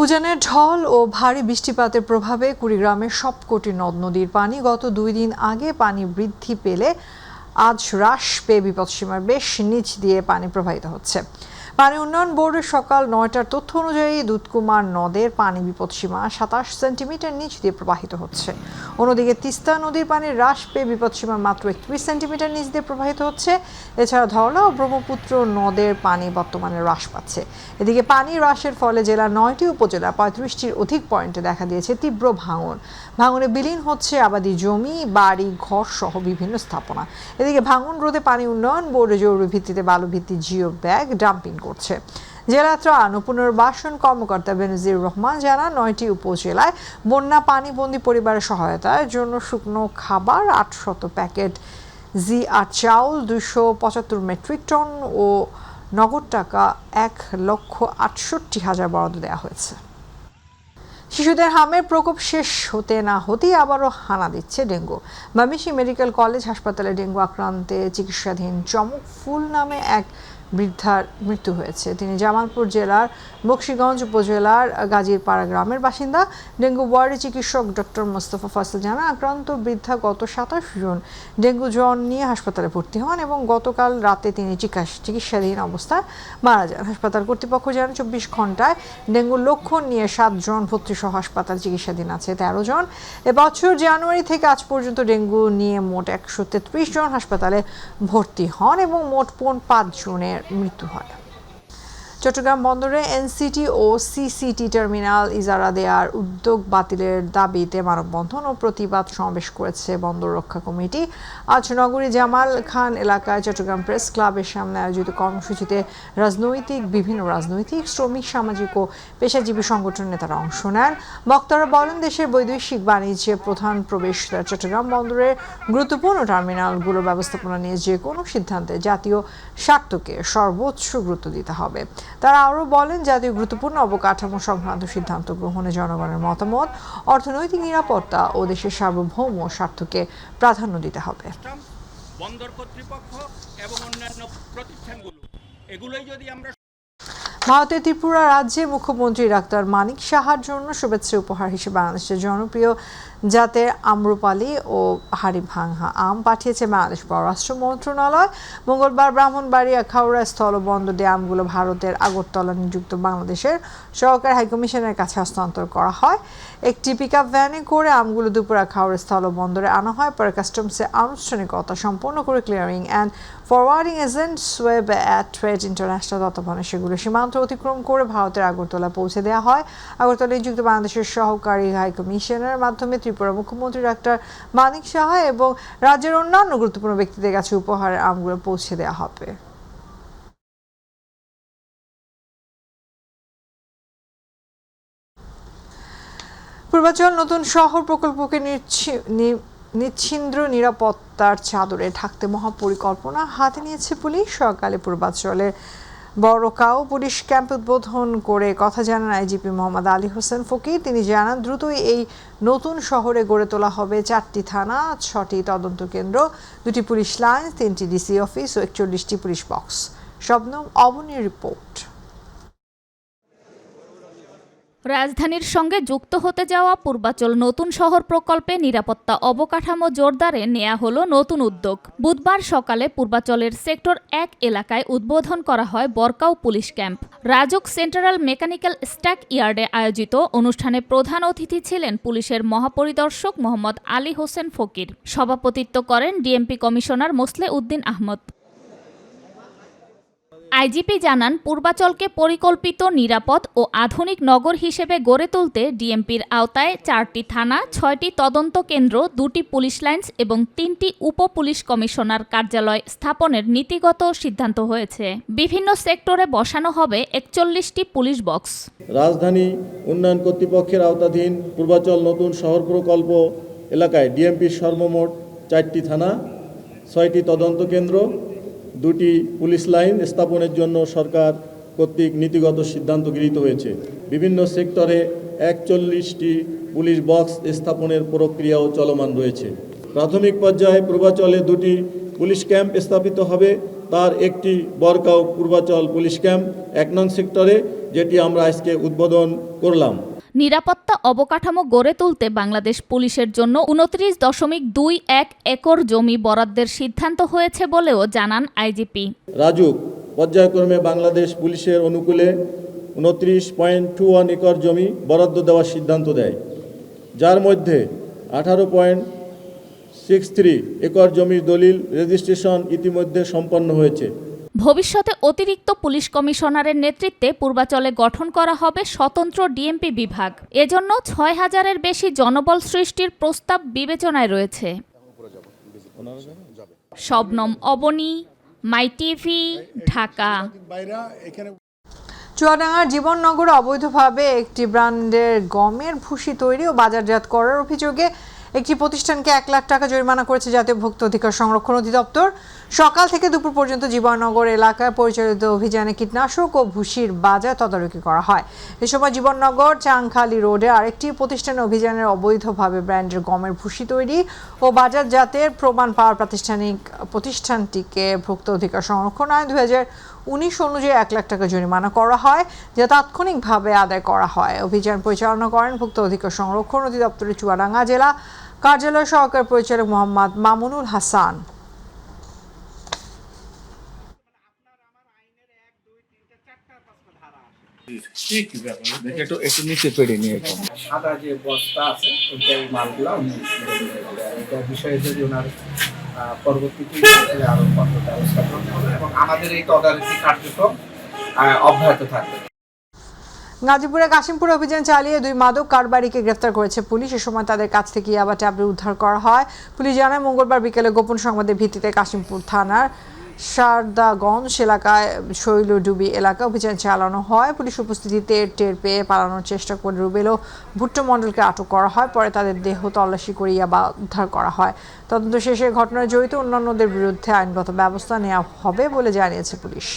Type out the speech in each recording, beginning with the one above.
উজানের ঢল ও ভারী বৃষ্টিপাতের প্রভাবে কুড়িগ্রামের সবকটি নদ নদীর পানি গত 2 দিন আগে পানি বৃদ্ধি পেলে আজ হ্রাস পেয়ে বিপদসীমার বেশ নিচ দিয়ে পানি প্রবাহিত হচ্ছে। পানি উন্নয়ন বোর্ডের সকাল 9টার তথ্য অনুযায়ী দুধকুমার নদের পানি বিপদসীমা 27 সেন্টিমিটার নিচ দিয়ে প্রবাহিত হচ্ছে। অন্যদিকে তিস্তা নদীর পানি হ্রাস পেয়ে বিপদসীমা মাত্র 31 সেন্টিমিটার নিচ দিয়ে প্রবাহিত হচ্ছে। এছাড়া ধরলা ও ব্রহ্মপুত্র নদের পানি বর্তমানে হ্রাস পাচ্ছে। এদিকে পানি হ্রাসের ফলে জেলার 9টি উপজেলা 35টির অধিক পয়েন্টে দেখা দিয়েছে তীব্র ভাঙনে বিলীন হচ্ছে আবাদি জমি, বাড়ি, ঘর সহ বিভিন্ন স্থাপনা। এদিকে ভাঙন রোধে পানি উন্নয়ন বোর্ডে জরুরি ভিত্তিতে বালুভিত্তিক জিও ব্যাগ ডাম্পিং করছে। জেলা ত্রাণ ও পুনর্বাসন কর্মকর্তা বেনজির রহমান জানান 9টি উপজেলায় বন্যা পানিবন্দী পরিবারের সহায়তার জন্য শুকনো খাবার 800 প্যাকেট জিআর চাউল 275 মেট্রিক টন ও নগদ টাকা 1,68,000 বরাদ্দ দেওয়া হয়েছে। শিশুদের হামের প্রকোপ শেষ হতে না হতেই আবারও হানা দিচ্ছে ডেঙ্গু। ময়মনসিংহ মেডিকেল কলেজ হাসপাতালে ডেঙ্গু আক্রান্তে চিকিৎসাধীন চমক ফুল নামে এক বৃদ্ধার মৃত্যু হয়েছে। তিনি জামালপুর জেলার বকশীগঞ্জ উপজেলার গাজীরপাড়া গ্রামের বাসিন্দা। ডেঙ্গু ওয়ার্ডে চিকিৎসক ডক্টর মোস্তফা ফয়সাল জানান আক্রান্ত বৃদ্ধা গত 27 জুন ডেঙ্গু জ্বর নিয়ে হাসপাতালে ভর্তি হন এবং গতকাল রাতে তিনি চিকিৎসাধীন অবস্থায় মারা যান। হাসপাতাল কর্তৃপক্ষ জানান 24 ঘন্টায় ডেঙ্গুর লক্ষণ নিয়ে 7 জন ভর্তিসহ হাসপাতাল চিকিৎসাধীন আছে 13 জন। এবছর জানুয়ারি থেকে আজ পর্যন্ত ডেঙ্গু নিয়ে মোট 133 জন হাসপাতালে ভর্তি হন এবং মোট 5 জনের মৃত্যু হয়। চট্টগ্রাম বন্দরে এনসিটি ও সিসিটি টার্মিনাল ইজারা দেওয়ার উদ্যোগ বাতিলের দাবিতে মানববন্ধন ও প্রতিবাদ সমাবেশ করেছে বন্দর রক্ষা কমিটি। আজ নগরী জামাল খান এলাকায় চট্টগ্রাম প্রেস ক্লাবের সামনে আয়োজিত কর্মসূচিতে বিভিন্ন রাজনৈতিক, শ্রমিক, সামাজিক ও পেশাজীবী সংগঠনের নেতারা অংশ নেন। বক্তারা বলেন দেশের বৈদেশিক বাণিজ্যে প্রধান প্রবেশদ্বার চট্টগ্রাম বন্দরের গুরুত্বপূর্ণ টার্মিনালগুলোর ব্যবস্থাপনা নিয়ে যে কোনো সিদ্ধান্তে জাতীয় স্বার্থকে সর্বোচ্চ গুরুত্ব দিতে হবে। তারা আরও বলেন জাতীয় গুরুত্বপূর্ণ অবকাঠামো সংক্রান্ত সিদ্ধান্ত গ্রহণে জনগণের মতামত, অর্থনৈতিক নিরাপত্তা ও দেশের সার্বভৌম স্বার্থকে প্রাধান্য দিতে হবে। বন্দর কর্তৃপক্ষ এবং অন্যান্য প্রতিষ্ঠানগুলো এগুলোই যদি আমরা ভারতের ত্রিপুরা রাজ্যে মুখ্যমন্ত্রী ডাক্তার মানিক সাহার জন্য শুভেচ্ছা উপহার হিসেবে বাংলাদেশের জনপ্রিয় জাতের আম্রপালি ও হাড়িভাঙা আম পাঠিয়েছে বাংলাদেশ পররাষ্ট্র মন্ত্রণালয়। মঙ্গলবার ব্রাহ্মণবাড়িয়া খাউড়া স্থলবন্দর দিয়ে আমগুলো ভারতের আগরতলা নিযুক্ত বাংলাদেশের সহকারী হাইকমিশনের কাছে হস্তান্তর করা হয়। একটি পিকআপ ভ্যানে করে আমগুলো দুপুরা খাউড়া স্থলবন্দরে আনা হয়। পরে কাস্টমসে আনুষ্ঠানিকতা সম্পন্ন করে clearing and forwarding agent Shoaib at trade international তত্ত্বাবধানে সেগুলো সীমান্ত অতিক্রম করে ভারতের আগরতলা পৌঁছে দেওয়া হয়। আগরতলা নিযুক্ত বাংলাদেশের সহকারী হাইকমিশনের মাধ্যমে ত্রিপুরা মুখ্যমন্ত্রী ডাক্তার মানিক সাহা এবং রাজ্যের অন্যান্য গুরুত্বপূর্ণ ব্যক্তিদের কাছে উপহারের আমগুলো পৌঁছে দেওয়া হবে। পূর্বাঞ্চল নতুন শহর প্রকল্পকে নিচ্ছিদ্র নিরাপত্তার চাদরে ঢাকতে মহাপরিকল্পনা হাতে নিয়েছে পুলিশ। সকালে পূর্বাঞ্চলের বড়কাও পুলিশ ক্যাম্প উদ্বোধন করে কথা জানান আইজিপি মোহাম্মদ আলী হোসেন ফকির। তিনি জানান দ্রুতই এই নতুন শহরে গড়ে তোলা হবে 4টি থানা, 6টি তদন্ত কেন্দ্র, 2টি পুলিশ লাইন, 3টি ডিসি অফিস ও 41টি পুলিশ বক্স। শবনম অবনীর রিপোর্ট। রাজধানীর সঙ্গে যুক্ত হতে যাওয়া পূর্বাঞ্চল নতুন শহর প্রকল্পে নিরাপত্তা অবকাঠামো জোরদারে নেওয়া হলো নতুন উদ্যোগ। বুধবার সকালে পূর্বাঞ্চলের সেক্টর 1 এলাকায় উদ্বোধন করা হয় বরকাও পুলিশ ক্যাম্প। রাজুক সেন্ট্রাল মেকানিক্যাল স্ট্যাক ইয়ার্ডে আয়োজিত অনুষ্ঠানে প্রধান অতিথি ছিলেন পুলিশের মহাপরিদর্শক মোহাম্মদ আলী হোসেন ফকির। সভাপতিত্ব করেন DMP commissioner Mosleh Uddin Ahmed. IGP জানান পূর্বাঞ্চলকে পরিকল্পিত, নিরাপদ ও আধুনিক নগর হিসেবে গড়ে তুলতে ডিএমপির আওতায় 4টি থানা, 6টি তদন্ত কেন্দ্র, 2টি পুলিশ লাইন্স এবং 3টি উপ পুলিশ কমিশনার কার্যালয় স্থাপনের নীতিগত সিদ্ধান্ত হয়েছে। বিভিন্ন সেক্টরে বসানো হবে 41টি পুলিশ বক্স। রাজধানী উন্নয়ন কর্তৃপক্ষের আওতাধীন পূর্বাঞ্চল নতুন শহর প্রকল্প এলাকায় ডিএমপির সর্বমোট 4টি থানা, 6টি তদন্ত কেন্দ্র, 2টি পুলিশ লাইন স্থাপনের জন্য সরকার কর্তৃক নীতিগত সিদ্ধান্ত গৃহীত হয়েছে। বিভিন্ন সেক্টরে 41টি পুলিশ বক্স স্থাপনের প্রক্রিয়াও চলমান রয়েছে। প্রাথমিক পর্যায়ে পূর্বাঞ্চলে 2টি পুলিশ ক্যাম্প স্থাপিত হবে তার একটি বরগাঁও পূর্বাচল পুলিশ ক্যাম্প ১ নং সেক্টরে, যেটি আমরা আজকে উদ্বোধন করলাম। নিরাপত্তা অবকাঠামো গড়ে তুলতে বাংলাদেশ পুলিশের জন্য ২৯.21 একর জমি বরাদ্দের সিদ্ধান্ত হয়েছে বলেও জানান আইজিপি। রাজুক পর্যায়ক্রমে বাংলাদেশ পুলিশের অনুকূলে ২৯.21 একর জমি বরাদ্দ দেওয়ার সিদ্ধান্ত দেয়, যার মধ্যে 18.63 একর জমির দলিল রেজিস্ট্রেশন ইতিমধ্যে সম্পন্ন হয়েছে। ভবিষ্যতে অতিরিক্ত পুলিশ কমিশনারের নেতৃত্বে পূর্বাচলে গঠন করা হবে স্বতন্ত্র ডিএমপি বিভাগ। এজন্য ৬,০০০-এর বেশি জনবল সৃষ্টির প্রস্তাব বিবেচনায় রয়েছে। শবনম অবনী, মাই টিভি, ঢাকা। চুয়াডাঙ্গার জীবননগরে অবৈধভাবে একটি ব্র্যান্ডের গমের ভুসি তৈরি ও বাজারজাত করার অভিযোগে একটি প্রতিষ্ঠানকে ১ লাখ টাকা জরিমানা করেছে জাতীয় ভোক্তা অধিকার সংরক্ষণ অধিদপ্তর। সকাল থেকে দুপুর পর্যন্ত জীবননগর এলাকায় পরিচালিত অভিযানে কীটনাশক ও ভুসির বাজার তদারকি করা হয়। এ সময় জীবননগর চাংখালি রোডে আরেকটি প্রতিষ্ঠানে অভিযানের অবৈধভাবে ব্র্যান্ডের গমের ভুসি তৈরি ও বাজারজাতের প্রমাণ পাওয়ার প্রতিষ্ঠানটিকে ভোক্তা অধিকার সংরক্ষণ আইন ২০১৯ অনুযায়ী ১ লাখ টাকা জরিমানা করা হয়, যা তাৎক্ষণিকভাবে আদায় করা হয়। অভিযান পরিচালনা করেন ভোক্তা অধিকার সংরক্ষণ অধিদপ্তরের চুয়াডাঙ্গা জেলা কার্যালয় সহকারী পরিচালক মোহাম্মদ মামুনুল হাসান। সাদা যে বস্তা আছে ওইটাই মালগুলা উনি এটা বিষয়ে যদি ওনার পরবর্তীতে আরো কঠোর ব্যবস্থা গ্রহণ করবে এবং আমাদের এই তদারকি কার্যক্রম অব্যাহত থাকবে। গাজীপুরে কাশিমপুরে অভিযান চালিয়ে ২ মাদক কারবারিকে গ্রেফতার করেছে পুলিশ। এ সময় তাদের কাছ থেকে ইয়াবা ট্যাবলেট উদ্ধার করা হয়। পুলিশ জানায়, মঙ্গলবার বিকেলে গোপন সংবাদের ভিত্তিতে কাশিমপুর থানার শারদাগঞ্জ এলাকায় শৈলডুবি এলাকায় অভিযান চালানো হয়। পুলিশ উপস্থিতিতে টের পেয়ে পালানোর চেষ্টা করে রুবেল ও ভুট্টো মণ্ডলকে আটক করা হয়। পরে তাদের দেহ তল্লাশি করে ইয়াবা উদ্ধার করা হয়। তদন্ত শেষে ঘটনায় জড়িত অন্যান্যদের বিরুদ্ধে আইনগত ব্যবস্থা নেওয়া হবে বলে জানিয়েছে পুলিশ।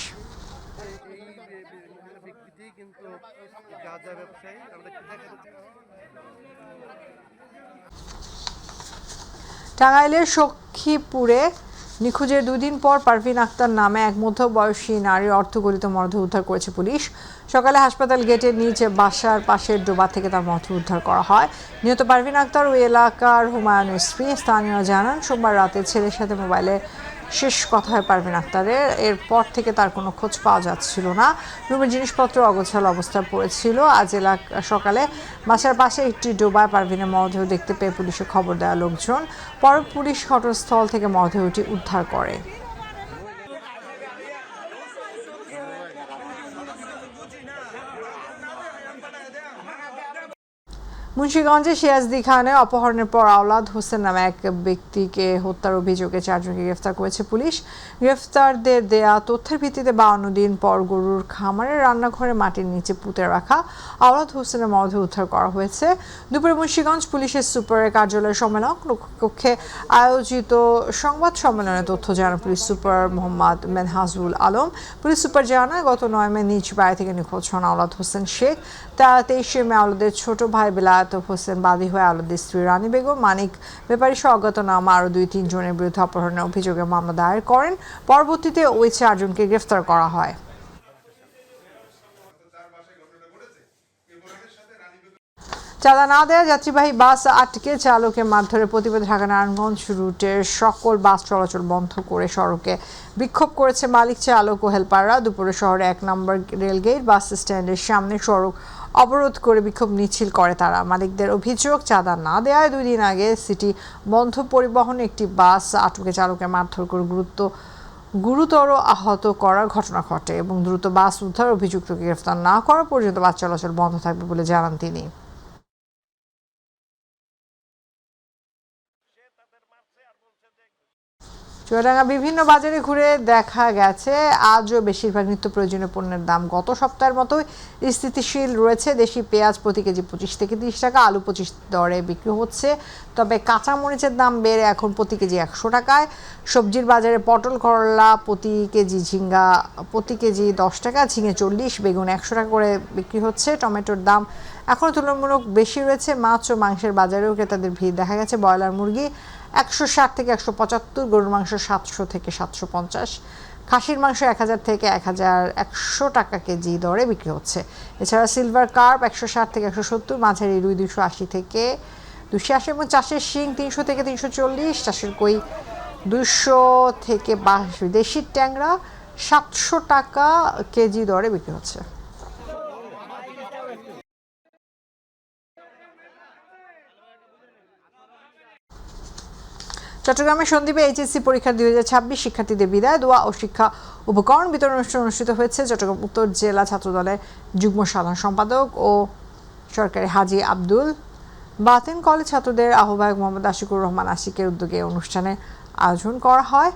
টাঙ্গাইলের সখীপুরে নিখোঁজের ২ দিন পর পারভিন আক্তার নামে এক মধ্যবয়সী নারীর অর্ধগলিত মরদেহ উদ্ধার করেছে পুলিশ। সকালে হাসপাতাল গেটের নিচে বাসার পাশের ডোবা থেকে তার মরদেহ উদ্ধার করা হয়। নিহত পারভিন আক্তার ওই এলাকার হুমায়ুনের স্ত্রী। স্থানীয়রা জানান, সোমবার রাতে ছেলের সাথে মোবাইলে শেষ কথা হয় পারভিন আক্তারের। এরপর থেকে তার কোনো খোঁজ পাওয়া যাচ্ছিল না। রুমের জিনিসপত্র অগোছালো অবস্থায় পড়েছিল। আজ সকালে বাসার পাশে একটি ডোবায় পারভিনের মরদেহ দেখতে পেয়ে পুলিশে খবর দেওয়া লোকজন। পরে পুলিশ ঘটনাস্থল থেকে মরদেহটি উদ্ধার করে। মুন্সিগঞ্জে সিয়াজদি খানে অপহরণের পর আওলাদ হোসেন নামে এক ব্যক্তিকে হত্যার অভিযোগে 4 জনকে গ্রেফতার করেছে পুলিশ। গ্রেফতারদের দেয়া তথ্যের ভিত্তিতে 52 দিন পর গরুর খামারের রান্নাঘরে মাটির নিচে পুঁতে রাখা আওলাদ হোসেনের মরদেহ উদ্ধার করা হয়েছে। দুপুরে মুন্সিগঞ্জ পুলিশের সুপারের কার্যালয় সম্মেলন কক্ষে আয়োজিত সংবাদ সম্মেলনে তথ্য জানান police super Mohammad Menhajul Alam. Police super জানায়, গত 9 মে নিজ বাড়ি থেকে নিখোঁজ হন আওলাদ হোসেন শেখ। তারা 23 মে আওলাদের ছোট ভাই বেলায়েত হোসেন বাদী হয়ে আওলাদের স্ত্রী রানী বেগম, মানিক ব্যাপারী সহ অজ্ঞাতনামা আরও 2-3 জনের বিরুদ্ধে অপহরণের অভিযোগে মামলা দায়ের করেন। পরবর্তীতে ওই 4 জনকে গ্রেফতার করা হয়। চাঁদা না দেয়া যাত্রীবাহী বাস আটকে চালকের মারধরের প্রতিবাদে ঢাকা নারায়ণগঞ্জ রুটের সকল বাস চলাচল বন্ধ করে সড়কে বিক্ষোভ করেছে মালিক, চালক ও হেলপাররা। দুপুরে শহরে 1 নম্বর রেলগেট বাস স্ট্যান্ডের সামনে সড়ক অবরোধ করে বিক্ষোভ মিছিল করে তারা। মালিকদের অভিযোগ, চাঁদা না দেওয়ায় 2 দিন আগে সিটি বন্ধ পরিবহনে একটি বাস আটকে চালকের মারধর করে গুরুতর আহত করার ঘটনা ঘটে এবং দ্রুত বাস উদ্ধার অভিযুক্তকে গ্রেফতার না করা পর্যন্ত বাস চলাচল বন্ধ থাকবে বলে জানান তিনি। চুয়াডাঙ্গা বিভিন্ন বাজারে ঘুরে দেখা গেছে আজও বেশিরভাগ নিত্য প্রয়োজনীয় পণ্যের দাম গত সপ্তাহের মতোই স্থিতিশীল রয়েছে। দেশি পেঁয়াজ প্রতি কেজি 25 থেকে 30 টাকা, আলু 25 দরে বিক্রি হচ্ছে। তবে কাঁচামরিচের দাম বেড়ে এখন প্রতি কেজি 100 টাকায়। সবজির বাজারে পটল, করলা প্রতি কেজি, ঝিঙ্গা প্রতি কেজি 10 টাকা, ঝিঙে 40, বেগুন 100 টাকা করে বিক্রি হচ্ছে। টমেটোর দাম এখন তুলনামূলক বেশি রয়েছে। মাছ ও মাংসের বাজারেও ক্রেতাদের ভিড় দেখা গেছে। ব্রয়লার মুরগি 160 থেকে 175, গরুর মাংস 700 থেকে 750, খাসির মাংস 1000 থেকে 1100 টাকা কেজি দরে বিক্রি হচ্ছে। এছাড়া সিলভার কার্প 160 থেকে 170, মাঝারি রুই 280 থেকে 280 এবং চাষের শিং 300 থেকে 340, চাষের কই 200 থেকে 22, দেশি ট্যাংরা 700 টাকা কেজি দরে বিক্রি হচ্ছে। চট্টগ্রামের সন্দ্বীপে এইচএসসি পরীক্ষার 2026 শিক্ষার্থীদের বিদায়, দোয়া ও শিক্ষা উপকরণ বিতরণ অনুষ্ঠান অনুষ্ঠিত হয়েছে। চট্টগ্রাম উত্তর জেলা ছাত্রদলের যুগ্ম সাধারণ সম্পাদক ও সরকারি হাজী আব্দুল বাতেন কলেজ ছাত্রদের আহ্বায়ক মোহাম্মদ আশিকুর রহমান আশিকের উদ্যোগে অনুষ্ঠানের আয়োজন করা হয়।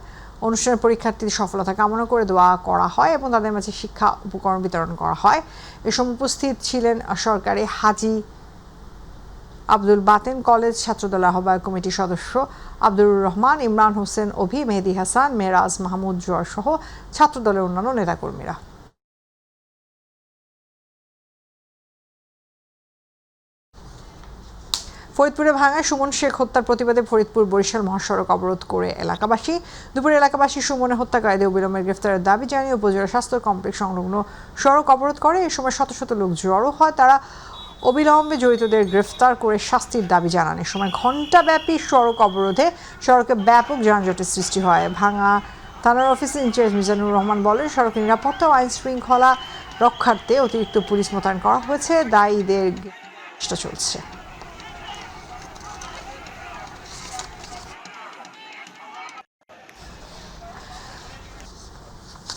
অনুষ্ঠানের পরীক্ষার্থীদের সফলতা কামনা করে দোয়া করা হয় এবং তাদের মাঝে শিক্ষা উপকরণ বিতরণ করা হয়। এ সময় উপস্থিত ছিলেন সরকারি হাজী আব্দুল বাতেন কলেজ ছাত্রদল আহ্বায়ক কমিটির সদস্য আব্দুর রহমান, ইমরান হোসেন অভি, মেহেদি হাসান, মেরাজ মাহমুদ জোয়ার সহ ছাত্রদলের অন্যান্য নেতাকর্মীরা। ফরিদপুরে ভাঙায় সুমন শেখ হত্যার প্রতিবাদে ফরিদপুর বরিশাল মহাসড়ক অবরোধ করে এলাকাবাসী। দুপুরে এলাকাবাসী সুমনের হত্যাকারীদের অবিলম্বে গ্রেফতারের দাবি জানিয়ে উপজেলা স্বাস্থ্য কমপ্লেক্স সংলগ্ন সড়ক অবরোধ করে। এ সময় শত শত লোক জড়ো হয়। তারা অবিলম্বে জড়িতদের গ্রেফতার করে শাস্তির দাবি জানান। এ সময় ঘণ্টাব্যাপী সড়ক অবরোধে সড়কে ব্যাপক যানজটের সৃষ্টি হয়। ভাঙা থানার অফিসার ইনচার্জ মিজানুর রহমান বলেন, সড়কের নিরাপত্তা ও আইন শৃঙ্খলা রক্ষার্থে অতিরিক্ত পুলিশ মোতায়েন করা হয়েছে, দায়ীদের চেষ্টা চলছে।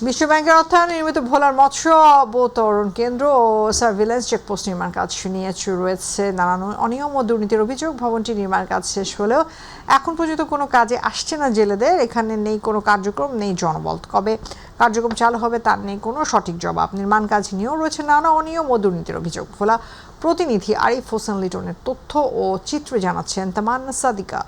বিশ্বব্যাংকের অর্থায়নে নির্মিত ভোলার মৎস্য অবতরণ কেন্দ্র ও সার্ভিলেন্স চেকপোস্ট নির্মাণ কাজ নিয়ে রয়েছে নানান অনিয়ম ও দুর্নীতির অভিযোগ। ভবনটি নির্মাণ কাজ শেষ হলেও এখন পর্যন্ত কোনো কাজে আসছে না জেলেদের। এখানে নেই কোনো কার্যক্রম, নেই জনবল। কবে কার্যক্রম চালু হবে তার নেই কোনো সঠিক জবাব। নির্মাণ কাজ নিয়েও রয়েছে নানা অনিয়ম ও দুর্নীতির অভিযোগ। ভোলা প্রতিনিধি আরিফ হোসেন লিটনের তথ্য ও চিত্রে জানাচ্ছেন তামান্না সাদিকা।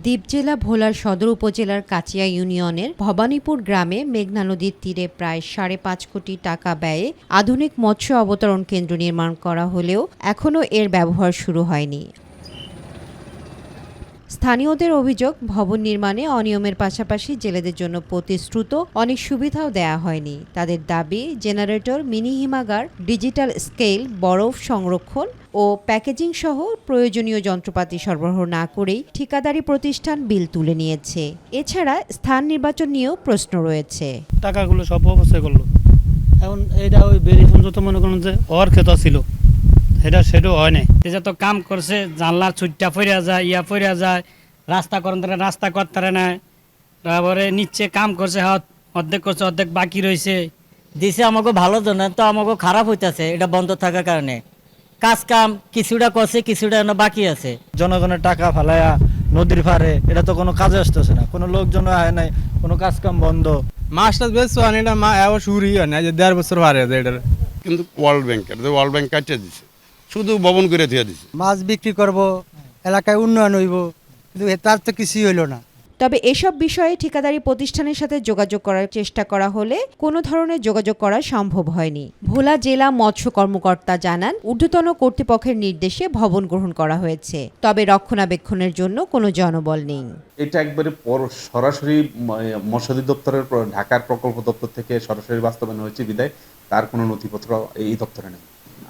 দ্বীপ জেলা ভোলার সদর উপজেলার কাচিয়া ইউনিয়নের ভবানীপুর গ্রামে মেঘনা নদীর তীরে প্রায় 5.5 কোটি টাকা ব্যয়ে আধুনিক মৎস্য অবতরণ কেন্দ্র নির্মাণ করা হলেও এখনও এর ব্যবহার শুরু হয়নি। স্থানীয়দের অভিযোগ, ভবন নির্মাণে অনিয়মের পাশাপাশি জেলেদের জন্য প্রতিশ্রুত অনেক সুবিধাও দেয়া হয়নি। তাদের দাবি, জেনারেটর, মিনি হিমাগার, ডিজিটাল স্কেল, বরফ সংরক্ষণ ও প্যাকেজিং সহ প্রয়োজনীয় যন্ত্রপাতি সরবরাহ না করেই ঠিকাদারি প্রতিষ্ঠান বিল তুলে নিয়েছে। এছাড়া স্থান নির্বাচন নিয়েও প্রশ্ন রয়েছে। টাকাগুলো সব অবশ্যই করলো, এখন এইটা ওই বেরিফোন যত মনে করুন যে ওর ক্ষেত ছিল সেটাও হয় নাই। এটা তো কাম করছে, জানলার ছুটটা ফিরিয়া যায়, ফিরিয়া যায়, রাস্তা করেন তারা রাস্তা করতে না, তারপরে নিচ্ছে কাম করছে, অর্ধেক করছে, অর্ধেক বাকি রয়েছে। দিছে আমাকে ভালো জন্য, তো আমাকে খারাপ হইতেছে এটা বন্ধ থাকার কারণে। কাজ কাম কিছুটা করছে, কিছুটা বাকি আছে। জনগণের টাকা ফালায়া নদীর পারে, এটা তো কোনো কাজে আসতেছে না, কোনো লোকজন আয় নাই, কোনো কাজ কাম বন্ধ। মাছটা বেশ এটা মা এবার শুরুই হয় না, যে 1.5 বছর পারে এটার। কিন্তু ওয়ার্ল্ড ব্যাংক কাটিয়ে দিছে, শুধু ভবন করে দিয়ে দিছে। মাছ বিক্রি করব, এলাকায় উন্নয়ন হইব, কিন্তু তার তো কিছুই হইল না। তবে এসব বিষয়ে ঠিকাদারি প্রতিষ্ঠানের সাথে যোগাযোগ করার চেষ্টা করা হলে কোনো ধরনের যোগাযোগ করা সম্ভব হয়নি। ভোলা জেলা মৎস্য কর্মকর্তা জানান, ঊর্ধ্বতন কর্তৃপক্ষের নির্দেশে ভবন গ্রহণ করা হয়েছে, তবে রক্ষণাবেক্ষণের জন্য কোনো জনবল নেই। এটা একবারে সরাসরি মৎস্য অধিদপ্তরের ঢাকার প্রকল্প দপ্তর থেকে সরাসরি বাস্তবায়ন হয়েছে বিধায় তার কোনো নথিপত্র এই দপ্তরে নেই।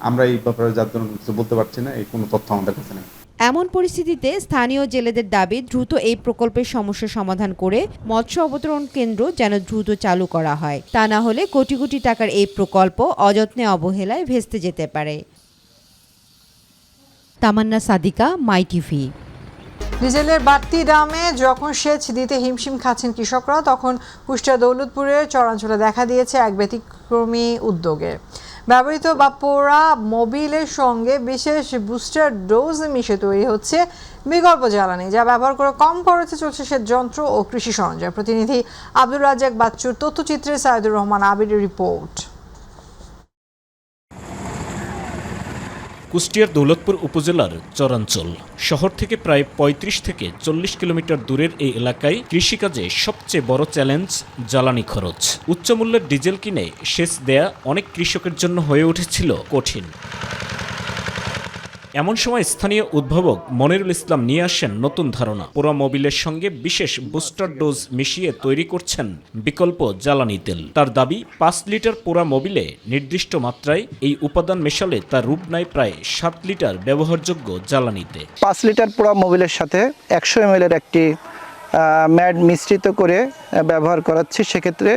আমরা এই ব্যাপারে যার জন্য কিছু বলতে পারছি না, এই কোনো তথ্য আমাদের কাছে নেই। এমন পরিস্থিতিতে স্থানীয় জেলেদের দাবি, দ্রুত এই প্রকল্পের সমস্যা সমাধান করে মৎস্য অবতরণ কেন্দ্র যেন দ্রুত চালু করা হয়। তা না হলে কোটি কোটি টাকার এই প্রকল্প অযত্নে অবহেলায় ভেস্তে যেতে পারে। তামান্না সাদিকা, মাই টিভি। ডিজেলের বাড়তি দামে যখন সেচ দিতে হিমশিম খাচ্ছেন কৃষকরা, তখন কুষ্টিয়া দৌলতপুরের চরাঞ্চলে দেখা দিয়েছে এক ব্যতিক্রমী উদ্যোগে। ব্যবহৃত বা পোড়া মোবিলের সঙ্গে বিশেষ বুস্টার ডোজ মিশে তৈরি হচ্ছে বিকল্প জ্বালানি, যা ব্যবহার করে কম খরচে চলছে সেচ যন্ত্র ও কৃষি সরঞ্জাম। প্রতিনিধি আব্দুর রাজ্জাক বাচ্চুর তথ্যচিত্রে সাইদুর রহমান আবিরের রিপোর্ট। কুষ্টিয়ার দৌলতপুর উপজেলার চরাঞ্চল শহর থেকে প্রায় 35 থেকে 40 কিলোমিটার দূরের এই এলাকায় কৃষিকাজে সবচেয়ে বড় চ্যালেঞ্জ জ্বালানি খরচ। উচ্চমূল্যের ডিজেল কিনে সেচ দেয়া অনেক কৃষকের জন্য হয়ে উঠেছিল কঠিন। এমন সময় স্থানীয় উদ্ভাবক মনিরুল ইসলাম নিয়ে আসেন নতুন ধারণা। পোড়া মোবিলের সঙ্গে বিশেষ বুস্টার ডোজ মিশিয়ে তৈরি করছেন বিকল্প জ্বালানি তেল। তার দাবি 5 লিটার পোড়া মোবিলে নির্দিষ্ট মাত্রায় এই উপাদান মেশালে তার রূপ নেয় প্রায় 7 লিটার ব্যবহারযোগ্য জ্বালানিতে। 5 লিটার পোড়া মোবিলের সাথে 100 ml এর একটি ম্যাড মিশ্রিত করে ব্যবহার করাচ্ছি। সেক্ষেত্রে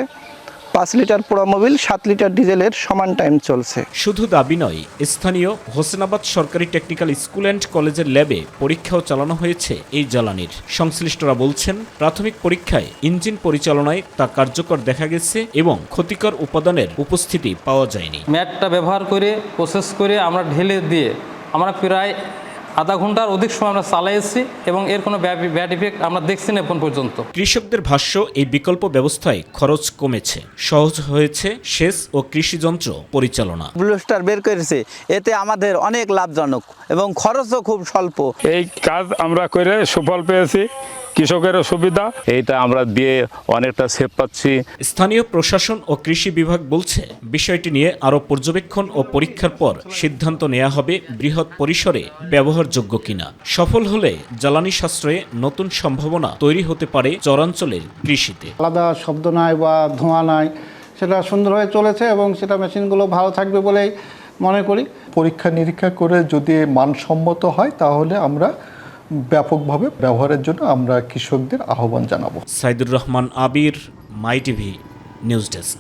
5 লিটার পোড়া মোবিল 7 লিটার ডিজেলের সমান টাইম চলছে। শুধু দাবি নয়, স্থানীয় হোসেনাবাদ সরকারি টেকনিক্যাল স্কুল অ্যান্ড কলেজের ল্যাবে পরীক্ষাও চালানো হয়েছে এই জ্বালানির। সংশ্লিষ্টরা বলছেন, প্রাথমিক পরীক্ষায় ইঞ্জিন পরিচালনায় তা কার্যকর দেখা গেছে এবং ক্ষতিকর উপাদানের উপস্থিতি পাওয়া যায়নি। ম্যাটটা ব্যবহার করে প্রসেস করে আমরা ঢেলে দিয়ে আমরা প্রায় আধা ঘন্টার অধিক সময় আমরা চালাইছি এবং এর কোনো ব্যাড ইফেক্ট আমরা দেখছি না এখন পর্যন্ত। কৃষকদের ভাষ্য, এই বিকল্প ব্যবস্থায় খরচ কমেছে, সহজ হয়েছে সেচ ও কৃষিযন্ত্র পরিচালনা। ব্লুস্টার বের করেছে, এতে আমাদের অনেক লাভজনক এবং খরচও খুব স্বল্প। এই কাজ আমরা করে সুফল পেয়েছি, কৃষকেরও সুবিধা, এইটা আমরা দিয়ে অনেকটা সেভ পাচ্ছি। স্থানীয় প্রশাসন ও কৃষি বিভাগ বলছে, বিষয়টি নিয়ে আরও পর্যবেক্ষণ ও পরীক্ষার পর সিদ্ধান্ত নেওয়া হবে বৃহৎ পরিসরে ব্যবহারযোগ্য কিনা। সফল হলে জ্বালানি সাশ্রয়ে নতুন সম্ভাবনা তৈরি হতে পারে চরাঞ্চলের কৃষিতে। আলাদা শব্দ নাই বা ধোঁয়া নাই, সেটা সুন্দর হয়ে চলেছে এবং সেটা মেশিনগুলো ভালো থাকবে বলেই মনে করি। পরীক্ষা নিরীক্ষা করে যদি মানসম্মত হয় তাহলে আমরা ব্যাপকভাবে ব্যবহারের জন্য আমরা কৃষকদের আহ্বান জানাবো। Saidur Rahman Abir, my TV news desk.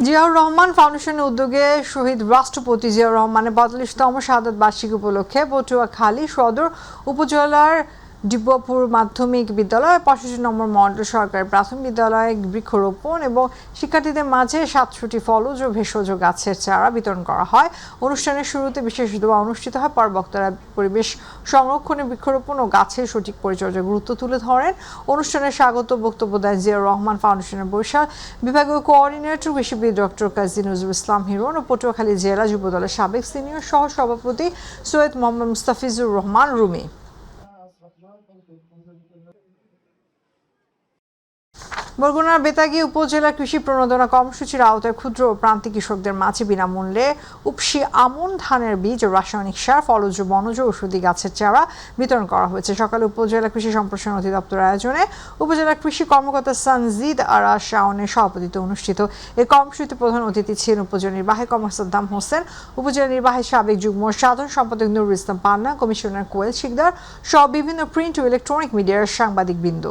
Ziaur Rahman ফাউন্ডেশনের উদ্যোগে শহীদ রাষ্ট্রপতি জিয়াউর রহমানের 45তম শাহাদত বার্ষিকী উপলক্ষে পটুয়াখালী সদর উপজেলার ডিব্বপুর মাধ্যমিক বিদ্যালয় 65 নম্বর মডেল সরকারি প্রাথমিক বিদ্যালয়ে বৃক্ষরোপণ এবং শিক্ষার্থীদের মাঝে 700টি ফলজ ও ভেষজ গাছের চারা বিতরণ করা হয়। অনুষ্ঠানের শুরুতে বিশেষ দোয়া অনুষ্ঠিত হয়। পর বক্তারা পরিবেশ সংরক্ষণে বৃক্ষরোপণ ও গাছের সঠিক পরিচর্যার গুরুত্ব তুলে ধরেন। অনুষ্ঠানে স্বাগত বক্তব্য দেন জিয়াউর রহমান ফাউন্ডেশনের বরিশাল বিভাগীয় কোঅর্ডিনেটর কৃষিবিদ ডক্টর কাজী নজরুল ইসলাম হিরণ ও পটুয়াখালী জেলা যুবদলের সাবেক সিনিয়র সহ সভাপতি সৈয়দ মোহাম্মদ মুস্তাফিজুর রহমান রুমি। বরগুনার বেতাগী উপজেলা কৃষি প্রণোদনা কর্মসূচির আওতায় ক্ষুদ্র ও প্রান্তিক কৃষকদের মাঝে বিনামূল্যে উপসি আমন ধানের বীজ ও রাসায়নিক সার, ফলজ বনজ ঔষধি গাছের চারা বিতরণ করা হয়েছে। সকালে উপজেলা কৃষি সম্প্রসারণ অধিদপ্তর আয়োজনে উপজেলা কৃষি কর্মকর্তা সানজিদ আরা শাওনের সভাপতিত্বে অনুষ্ঠিত এই কর্মসূচিতে প্রধান অতিথি ছিলেন উপজেলা নির্বাহী কর্মকর্তা সাদ্দাম হোসেন, উপজেলা নির্বাহী সাবেক যুগ্ম সাধারণ সম্পাদক নুরুল ইসলাম পান্না, কমিশনার কোয়েল শিকদার সহ বিভিন্ন প্রিন্ট ও ইলেকট্রনিক মিডিয়ার সাংবাদিকবৃন্দ।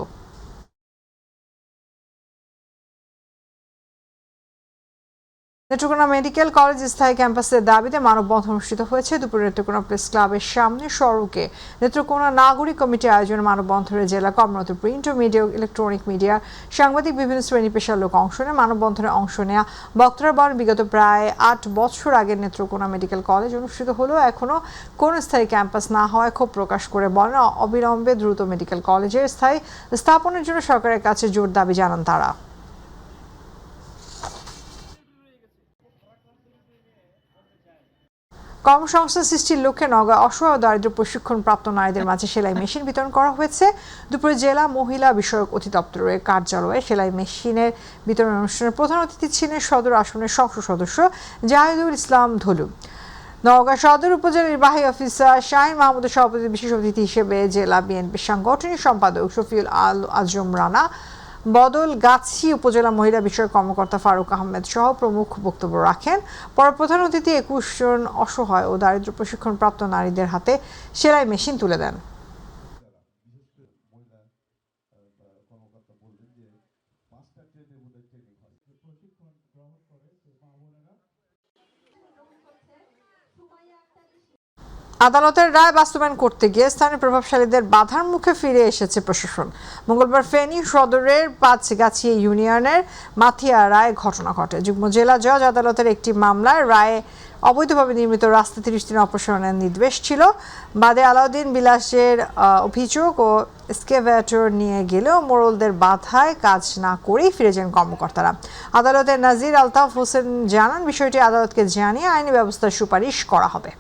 নেত্রকোনা মেডিকেল কলেজ স্থায়ী ক্যাম্পাসের দাবিতে মানববন্ধন অনুষ্ঠিত হয়েছে। দুপুরে নেত্রকোনা প্রেস ক্লাবের সামনে সড়কে নেত্রকোনা নাগরিক কমিটির আয়োজনে মানববন্ধনে জেলা কর্মরত প্রিন্ট ও মিডিয়া ইলেকট্রনিক মিডিয়া সাংবাদিক বিভিন্ন শ্রেণী পেশার লোক অংশ নেয়। মানববন্ধনে অংশ নেওয়া বক্তারা বলেন, বিগত প্রায় 8 বছর আগে নেত্রকোনা মেডিকেল কলেজ অনুষ্ঠিত হলেও এখনও কোনো স্থায়ী ক্যাম্পাস না হওয়ায় ক্ষোভ প্রকাশ করে বলেন, অবিলম্বে দ্রুত মেডিকেল কলেজের স্থায়ী স্থাপনের জন্য সরকারের কাছে জোর দাবি জানান তারা। কর্মসংস্থান সৃষ্টির লক্ষ্যে নওগাঁ অসহায় দারিদ্র্য প্রশিক্ষণপ্রাপ্ত নারীদের মাঝে সেলাই মেশিন বিতরণ করা হয়েছে। দুপুরে জেলা মহিলা বিষয়ক অধিদপ্তরের কার্যালয়ে সেলাই মেশিনের বিতরণ অনুষ্ঠানের প্রধান অতিথি ছিলেন সদর আসনের সংসদ সদস্য জাহিদুল ইসলাম ধলু। নওগাঁ সদর উপজেলা নির্বাহী অফিসার শাহিন মাহমুদের সভাপতি বিশেষ অতিথি হিসেবে জেলা বিএনপির সাংগঠনিক সম্পাদক শফিউল আজম রানা, বদলগাছি উপজেলা মহিলা বিষয়ক কর্মকর্তা ফারুক আহমেদ সহ প্রমুখ বক্তব্য রাখেন। পরে প্রধান অতিথি 21 জন অসহায় ও দারিদ্র্য প্রশিক্ষণপ্রাপ্ত নারীদের হাতে সেলাই মেশিন তুলে দেন। আদালতের রায় বাস্তবায়ন করতে গিয়ে স্থানীয় প্রভাবশালীদের বাধার মুখে ফিরে এসেছে প্রশাসন। মঙ্গলবার ফেনী সদরের 5গাছি ইউনিয়নের মাথিয়ারায় ঘটনা ঘটে। যুগ্ম জেলা জজ আদালতের একটি মামলায় রায়ে অবৈধভাবে নির্মিত রাস্তা 30 দিন অপসারণের নির্দেশ ছিল। বাদে আলাউদ্দিন বিলাসের অভিযোগ ও এক্সকেভেটর নিয়ে গেলেও মোড়লদের বাধায় কাজ না করেই ফিরে যান কর্মকর্তারা। আদালতের নাজির আলতাফ হোসেন জানান, বিষয়টি আদালতকে জানিয়ে আইনি ব্যবস্থার সুপারিশ করা হবে।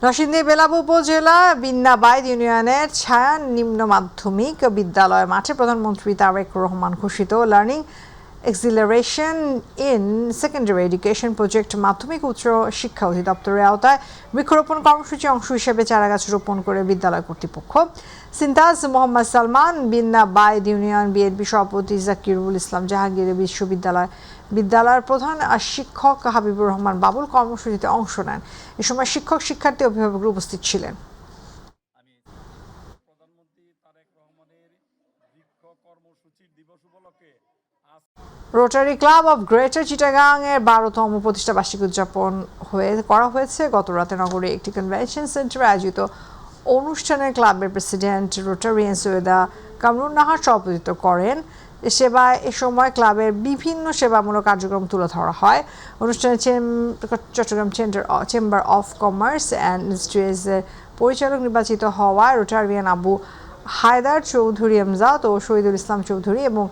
নরসিংদী বেলাব উপজেলা বিন্নাবাইদ ইউনিয়নের ছায়া নিম্ন মাধ্যমিক বিদ্যালয় মাঠে প্রধানমন্ত্রী তারেক রহমান ঘোষিত learning acceleration in secondary education project মাধ্যমিক উচ্চ শিক্ষা অধিদপ্তরের আওতায় বৃক্ষরোপণ কর্মসূচি অংশ হিসেবে চারাগাছ রোপণ করে বিদ্যালয় কর্তৃপক্ষ। সিনতাজ মোহাম্মদ সালমান বিন্না বায়েদ ইউনিয়ন বিএনপি সভাপতি জাকিরুল ইসলাম জাহাঙ্গীর বিদ্যালয়ের প্রধান শিক্ষক হাবিবুর রহমান বাবুল কর্মসূচিতে অংশ নেন। এ সময় শিক্ষক শিক্ষার্থী অভিভাবকরা উপস্থিত ছিলেন। Rotary club of greater Chittagong এর 12তম প্রতিষ্ঠা বার্ষিকী উদযাপন করা হয়েছে গত রাতে নগরে একটি কনভেনশন সেন্টারে আয়োজিত অনুষ্ঠানে ক্লাবের প্রেসিডেন্ট রোটারিয়ান সৈয়দা কামরুন নাহার সভাপতিত্ব করেন। এ সময় ক্লাবের বিভিন্ন সেবামূলক কার্যক্রম তুলে ধরা হয়। অনুষ্ঠানে Chittagong chamber of commerce and ইন্ডাস্ট্রিজের পরিচালক নির্বাচিত হওয়ায় রোটারিয়ান আবু হায়দার চৌধুরী আমজাদ ও শহীদুল ইসলাম চৌধুরী এবং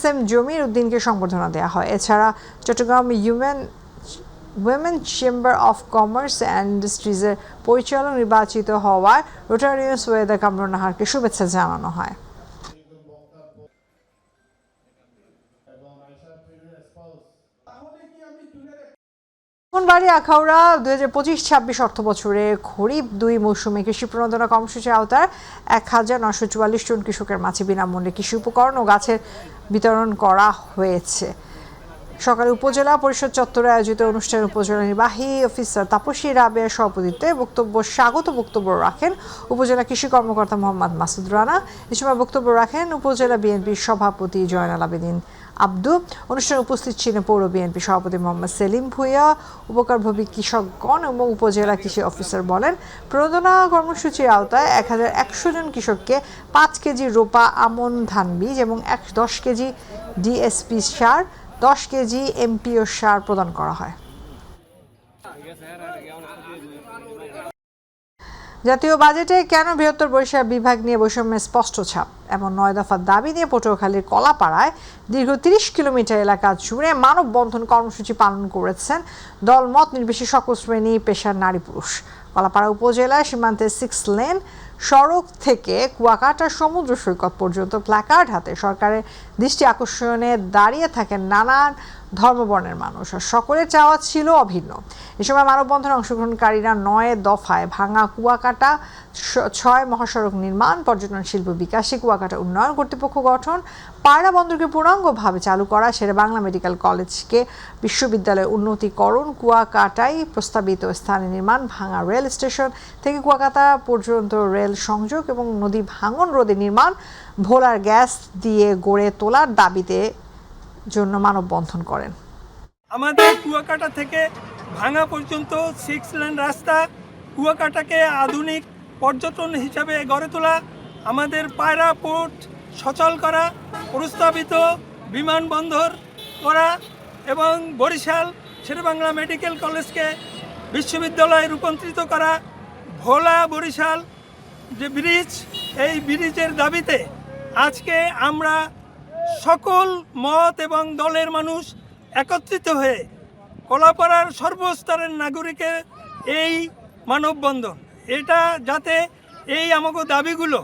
SM জমির উদ্দিনকে সংবর্ধনা দেওয়া হয়। এছাড়া Chittagong women chamber of commerce and ইন্ডাস্ট্রিজের পরিচালক নির্বাচিত হওয়ায় রোটারিয়ান সৈয়দা কামরুন নাহারকে শুভেচ্ছা জানানো হয়। আখাউড়া 2025-26 অর্থ বছরে খরিফ 2 মৌসুমে কৃষি প্রণোদনা কর্মসূচির আওতায় 1944 জন কৃষকের মাঝে বিনামূল্যে কৃষি উপকরণ ও গাছের বিতরণ করা হয়েছে। সকালে উপজেলা পরিষদ চত্বরে আয়োজিত অনুষ্ঠানে উপজেলা নির্বাহী অফিসার তাপসী রাবেয়ার সভাপতিত্বে স্বাগত বক্তব্য রাখেন উপজেলা কৃষি কর্মকর্তা মোহাম্মদ মাসুদ রানা। এ সময় বক্তব্য রাখেন উপজেলা বিএনপির সভাপতি জয়নাল আবেদিন আব্দু। অনুষ্ঠানে উপস্থিত ছিলেন পৌর বিএনপি সভাপতি মোহাম্মদ সেলিম ভুঁইয়া, উপকারভোগী কৃষকগণ এবং উপজেলা কৃষি অফিসার বলেন, প্রণোদনা কর্মসূচির আওতায় 1100 জন কৃষককে 5 কেজি রোপা আমন ধান বীজ এবং 10 কেজি DSP সার, 10 কেজি MPO সার প্রদান করা হয়। জাতীয় বাজেটে কেন বৃহত্তর বরিশাল বিভাগ নিয়ে বৈষম্যের স্পষ্ট ছাপ এমন 9 দফার দাবি নিয়ে পটুয়াখালীর কলাপাড়ায় দীর্ঘ 30 কিলোমিটার এলাকা জুড়ে মানববন্ধন কর্মসূচি পালন করেছেন দলমত নির্বিশেষে সকল শ্রেণী পেশার নারী পুরুষ। কলাপাড়া উপজেলার সীমান্তের 6 লেন সড়ক থেকে কুয়াকাটা সমুদ্র সৈকত পর্যন্ত প্ল্যাকার্ড হাতে সরকারের দৃষ্টি আকর্ষণে দাঁড়িয়ে থাকেন নানান ধর্মবর্ণের মানুষ। আর সকলের চাওয়া ছিল অভিন্ন। এ সময় মানববন্ধনে অংশগ্রহণকারীরা 9 দফায় ভাঙা কুয়াকাটা 6 মহাসড়ক নির্মাণ, পর্যটন শিল্প বিকাশে কুয়াকাটা উন্নয়ন কর্তৃপক্ষ গঠন, পায়রা বন্দরকে পূর্ণাঙ্গভাবে চালু করা, শেরেবাংলা মেডিকেল কলেজকে বিশ্ববিদ্যালয়ের উন্নতিকরণ, কুয়াকাটায় প্রস্তাবিত স্থানে নির্মাণ, ভাঙা রেল স্টেশন থেকে কুয়াকাটা পর্যন্ত রেল সংযোগ এবং নদী ভাঙন রোধে নির্মাণ, ভোলার গ্যাস দিয়ে গড়ে তোলার দাবিতে জন্য মানববন্ধন করেন। আমাদের কুয়াকাটা থেকে ভাঙা পর্যন্ত 6 লেন রাস্তা, কুয়াকাটাকে আধুনিক পর্যটন হিসাবে গড়ে তোলা, আমাদের পায়রা পোর্ট সচল করা, প্রস্তাবিত বিমানবন্দর করা এবং বরিশাল শেরেবাংলা মেডিকেল কলেজকে বিশ্ববিদ্যালয়ে রূপান্তরিত করা, ভোলা বরিশাল যে ব্রিজ, এই ব্রিজের দাবিতে আজকে আমরা সকল মত এবং দলের মানুষ একত্রিত হয়ে কলাপাড়ার সর্বস্তরের নাগরিকের এই মানববন্ধন, এটা যাতে এই আমাকে দাবিগুলো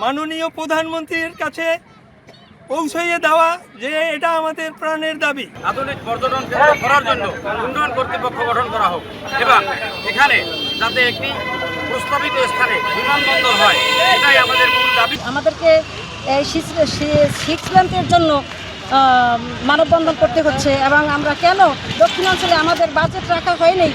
মাননীয় প্রধানমন্ত্রীর কাছে পৌঁছাইয়ে দেওয়া যে এটা আমাদের প্রাণের দাবি। আধুনিক পর্যটন কেন্দ্র করার জন্য উন্নয়ন কর্তৃপক্ষ গঠন করা হোক এবং এখানে যাতে একটি প্রস্তাবিত স্থানে বিমানবন্দর হয়, এটাই আমাদের মূল দাবি। আমাদেরকে এই 6 লেনের জন্য মানববন্ধন করতে হচ্ছে এবং আমরা কেন দক্ষিণাঞ্চলে আমাদের বাজেট রাখা হয়নি।